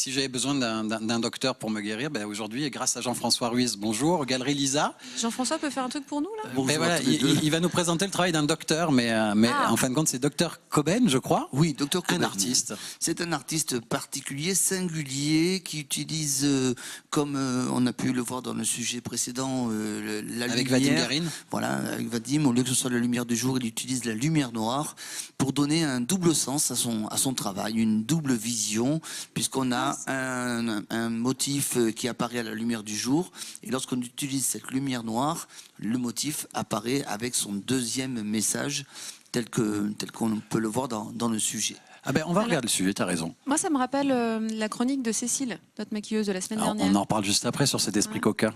si j'avais besoin d'un docteur pour me guérir, ben aujourd'hui, grâce à Jean-François Ruiz, bonjour, Galerie Lisa. Jean-François peut faire un truc pour nous, là? Ben voilà, il va nous présenter le travail d'un docteur, mais en fin de compte, c'est Dr Cobain, je crois. Oui, Dr Cobain. Un artiste. C'est un artiste particulier, singulier, qui utilise, comme on a pu le voir dans le sujet précédent, la avec lumière. Vadim Garine. Voilà, avec Vadim, au lieu que ce soit la lumière du jour, il utilise la lumière noire pour donner un double sens à son travail, une double vision, puisqu'on a un motif qui apparaît à la lumière du jour, et lorsqu'on utilise cette lumière noire, le motif apparaît avec son deuxième message, tel qu'on peut le voir dans le sujet. Ah ben, on va regarder le sujet, t'as raison. Moi, ça me rappelle la chronique de Cécile, notre maquilleuse de la semaine dernière. On en reparle juste après sur cet esprit coquin.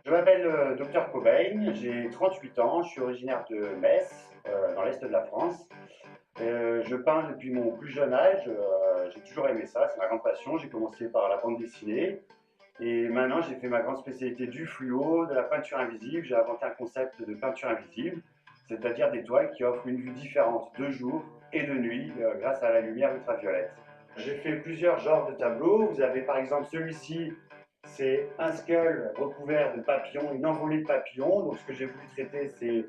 Je m'appelle Dr Cobain, j'ai 38 ans, je suis originaire de Metz, dans l'est de la France. Je peins depuis mon plus jeune âge, j'ai toujours aimé ça, c'est ma grande passion. J'ai commencé par la bande dessinée et maintenant j'ai fait ma grande spécialité du fluo, de la peinture invisible. J'ai inventé un concept de peinture invisible, c'est-à-dire des toiles qui offrent une vue différente de jour et de nuit grâce à la lumière ultraviolette. J'ai fait plusieurs genres de tableaux. Vous avez par exemple celui-ci, c'est un skull recouvert de papillons, une envolée de papillons. Donc ce que j'ai voulu traiter, c'est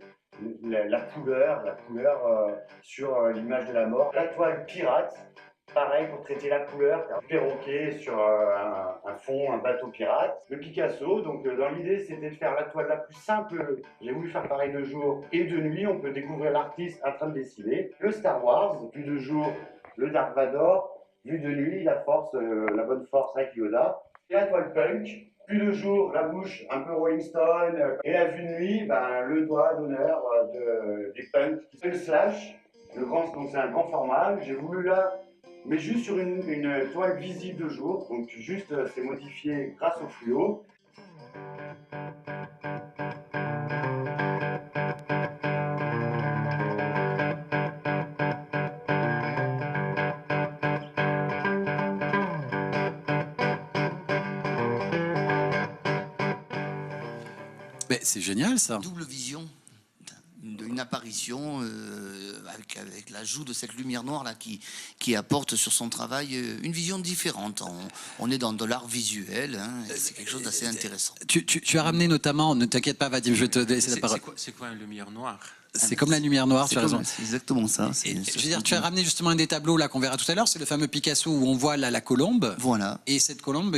la couleur sur l'image de la mort. La toile pirate, pareil pour traiter la couleur, un perroquet sur un fond, un bateau pirate. Le Picasso, donc dans l'idée c'était de faire la toile la plus simple. J'ai voulu faire pareil de jour et de nuit, on peut découvrir l'artiste en train de dessiner. Le Star Wars, plus de jour, le Dark Vador, vue de nuit, la force, la bonne force avec Yoda. Et la toile punk, plus de jour, la bouche un peu Rolling Stone, et la vue de nuit, le doigt d'honneur des punks. Le slash, donc c'est un grand format, j'ai voulu là, mais juste sur une toile visible de jour, donc juste c'est modifié grâce au fluo. C'est génial ça. Double vision, une apparition avec l'ajout de cette lumière noire là qui apporte sur son travail une vision différente. On est dans de l'art visuel, hein, c'est quelque chose d'assez intéressant. Tu as ramené notamment, ne t'inquiète pas Vadim, je vais te laisser la parole. C'est quoi une lumière noire? C'est comme la lumière noire, tu as raison. C'est exactement ça. Je veux dire, tu as ramené justement un des tableaux là qu'on verra tout à l'heure, c'est le fameux Picasso où on voit là la colombe. Voilà. Et cette colombe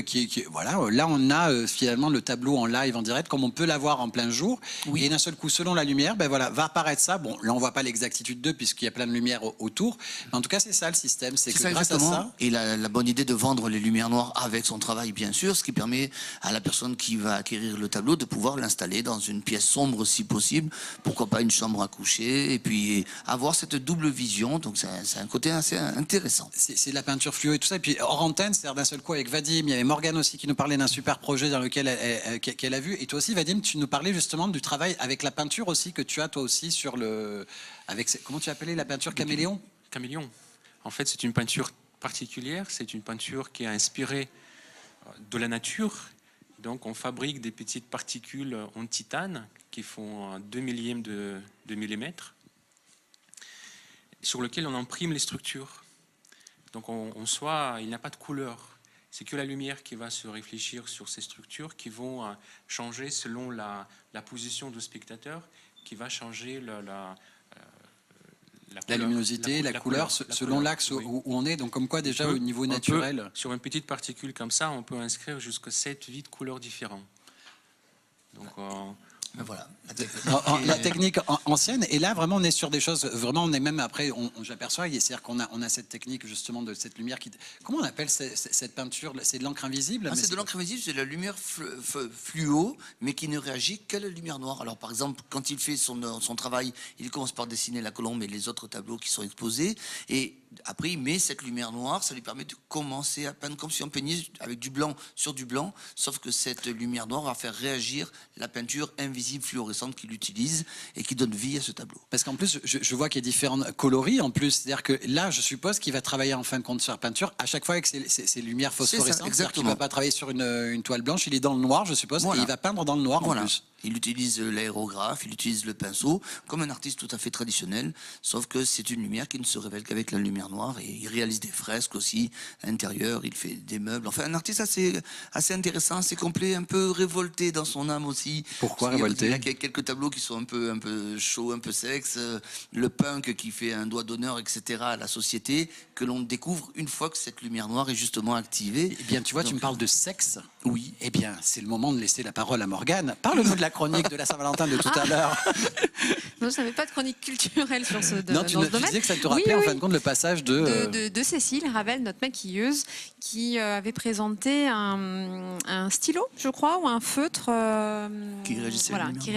voilà, là on a finalement le tableau en live, en direct, comme on peut l'avoir en plein jour. Oui. Et d'un seul coup, selon la lumière, ben voilà, va apparaître ça. Bon, là on voit pas l'exactitude d'eux puisqu'il y a plein de lumière autour. Mais en tout cas, c'est ça le système, c'est que ça, grâce à ça. Et la bonne idée de vendre les lumières noires avec son travail, bien sûr, ce qui permet à la personne qui va acquérir le tableau de pouvoir l'installer dans une pièce sombre si possible. Pourquoi pas une chambre à coucher. Et puis avoir cette double vision, donc c'est un côté assez intéressant. C'est de la peinture fluo et tout ça. Et puis hors antenne, c'est-à-dire d'un seul coup avec Vadim, il y avait Morgane aussi qui nous parlait d'un super projet dans lequel qu'elle a vu. Et toi aussi, Vadim, tu nous parlais justement du travail avec la peinture aussi que tu as toi aussi sur le... comment tu appelais la peinture caméléon? Caméléon. En fait, c'est une peinture particulière. C'est une peinture qui est inspirée de la nature. Donc on fabrique des petites particules en titane qui font 2 millièmes de millimètre, sur lequel on imprime les structures. Donc en soi, il n'y a pas de couleur. C'est que la lumière qui va se réfléchir sur ces structures qui vont changer selon la position du spectateur, qui va changer la luminosité, la couleur, selon l'axe où on est. Donc comme quoi déjà au niveau naturel... Sur une petite particule comme ça, on peut inscrire jusqu'à 7-8 couleurs différentes. Donc... Voilà, la technique ancienne, et là vraiment on est sur des choses, vraiment on est même après, j'aperçois, c'est-à-dire qu'on a cette technique justement de cette lumière qui... Comment on appelle cette peinture? C'est de l'encre invisible? C'est de l'encre invisible, c'est de la lumière fluo, mais qui ne réagit qu'à la lumière noire. Alors par exemple, quand il fait son travail, il commence par dessiner la colombe et les autres tableaux qui sont exposés, et Après, il met cette lumière noire, ça lui permet de commencer à peindre comme si on peignait avec du blanc sur du blanc, sauf que cette lumière noire va faire réagir la peinture invisible fluorescente qu'il utilise et qui donne vie à ce tableau. Parce qu'en plus, je vois qu'il y a différents coloris en plus. C'est-à-dire que là, je suppose qu'il va travailler en fin de compte sur la peinture à chaque fois avec ces lumières phosphorescentes. C'est-à-dire qu'il ne va pas travailler sur une toile blanche, il est dans le noir, je suppose, et il va peindre dans le noir en plus. Il utilise l'aérographe, il utilise le pinceau, comme un artiste tout à fait traditionnel, sauf que c'est une lumière qui ne se révèle qu'avec la lumière noire, et il réalise des fresques aussi, intérieures, il fait des meubles, enfin un artiste assez intéressant, assez complet, un peu révolté dans son âme aussi. Pourquoi révolté? Il y a quelques tableaux qui sont un peu chauds, un peu sexe, le punk qui fait un doigt d'honneur, etc. à la société, que l'on découvre une fois que cette lumière noire est justement activée. Eh bien, tu vois, tu me parles de sexe. Oui. Eh bien, c'est le moment de laisser la parole à Morgane. Parle-nous de la chronique de la Saint-Valentin de tout à l'heure. Non, je n'avais pas de chronique culturelle sur ce, Non, tu disais que ça te rappelait en fin de compte le passage de Cécile Ravel, notre maquilleuse, qui avait présenté un stylo, je crois, ou un feutre qui réagissait, voilà, qui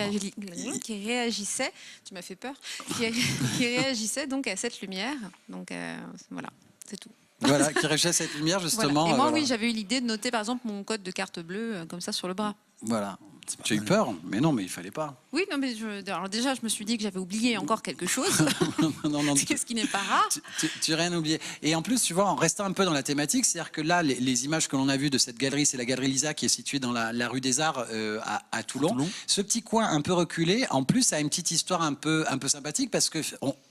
réagissait. Tu m'as fait peur. Qui réagissait donc à cette lumière. Donc voilà, c'est tout. Voilà, qui réagissait à cette lumière justement. Voilà. Et moi, voilà. oui, j'avais eu l'idée de noter par exemple mon code de carte bleue comme ça sur le bras. Voilà. Tu as eu peur? Mais non, mais il fallait pas. Oui, non, mais alors déjà, je me suis dit que j'avais oublié encore quelque chose. non, ce qui n'est pas rare. Tu n'as rien oublié. Et en plus, tu vois, en restant un peu dans la thématique, c'est-à-dire que là, les images que l'on a vues de cette galerie, c'est la galerie Lisa qui est située dans la rue des Arts à Toulon. Ce petit coin un peu reculé, en plus, a une petite histoire un peu sympathique parce que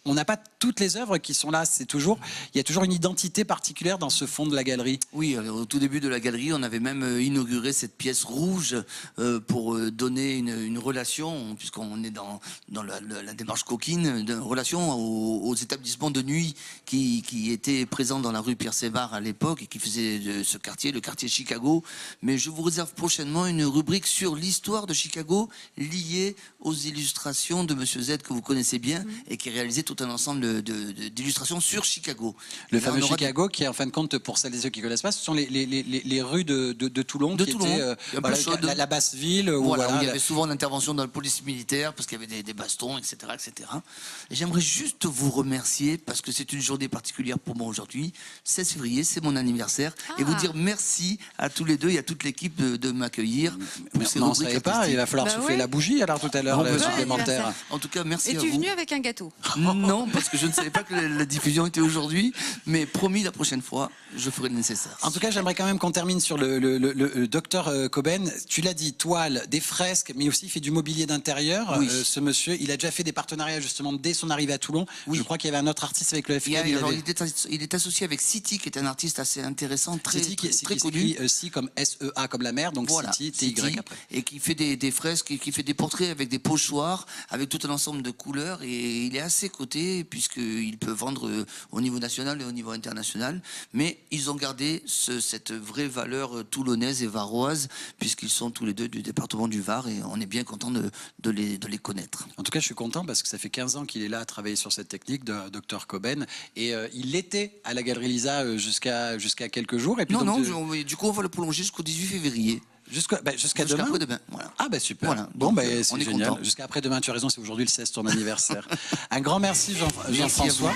on n'a pas toutes les œuvres qui sont là. Il y a toujours une identité particulière dans ce fond de la galerie. Oui, alors, au tout début de la galerie, on avait même inauguré cette pièce rouge pour donner une relation, puisqu'on est dans la démarche coquine, de relation aux établissements de nuit qui étaient présents dans la rue Pierre-Sévard à l'époque et qui faisaient de ce quartier, le quartier Chicago. Mais je vous réserve prochainement une rubrique sur l'histoire de Chicago liée aux illustrations de Monsieur Z que vous connaissez bien et qui réalisait tout un ensemble d'illustrations sur Chicago. Le fameux Chicago qui est en fin de compte, pour celles et ceux qui ne connaissent pas, ce sont les rues de Toulon qui étaient la basse ville. Voilà, où il y avait souvent l'intervention de la police militaire parce qu'il y avait des bastons, etc., etc. Et j'aimerais juste vous remercier parce que c'est une journée particulière pour moi aujourd'hui. 16 février, c'est mon anniversaire. Et vous dire merci à tous les deux et à toute l'équipe de m'accueillir. Non, on ne savait pas, il va falloir souffler la bougie alors tout à l'heure, le supplémentaire. En tout cas, merci à vous. Es-tu venu avec un gâteau? Non, parce que je ne savais pas que la diffusion était aujourd'hui, mais promis, la prochaine fois, je ferai le nécessaire. En tout cas, j'aimerais quand même qu'on termine sur le docteur Coben. Tu l'as dit, toile, des fresques, mais aussi il fait du mobilier d'intérieur. Oui. Ce monsieur, il a déjà fait des partenariats justement dès son arrivée à Toulon. Oui. Je crois qu'il y avait un autre artiste avec le FKL. Il est associé avec City, qui est un artiste assez intéressant, très connu. City comme SEA comme la mer, donc voilà, City, TY après. Et qui fait des fresques, et qui fait des portraits avec des pochoirs, avec tout un ensemble de couleurs. Et il est assez coté, puisqu'il peut vendre au niveau national et au niveau international. Mais ils ont gardé cette vraie valeur toulonnaise et varoise, puisqu'ils sont tous les deux du département du Var, et on est bien content de les connaître. En tout cas, je suis content parce que ça fait 15 ans qu'il est là à travailler sur cette technique de Dr Coben. Et il était à la Galerie Lisa jusqu'à quelques jours. Et puis du coup, on va le prolonger jusqu'au 18 février. Jusqu'à demain. Après-demain, voilà. Ah bah super. Voilà. Bon, donc, c'est génial. Jusqu'à après-demain, tu as raison, c'est aujourd'hui le 16, ton anniversaire. Un grand merci Jean-François.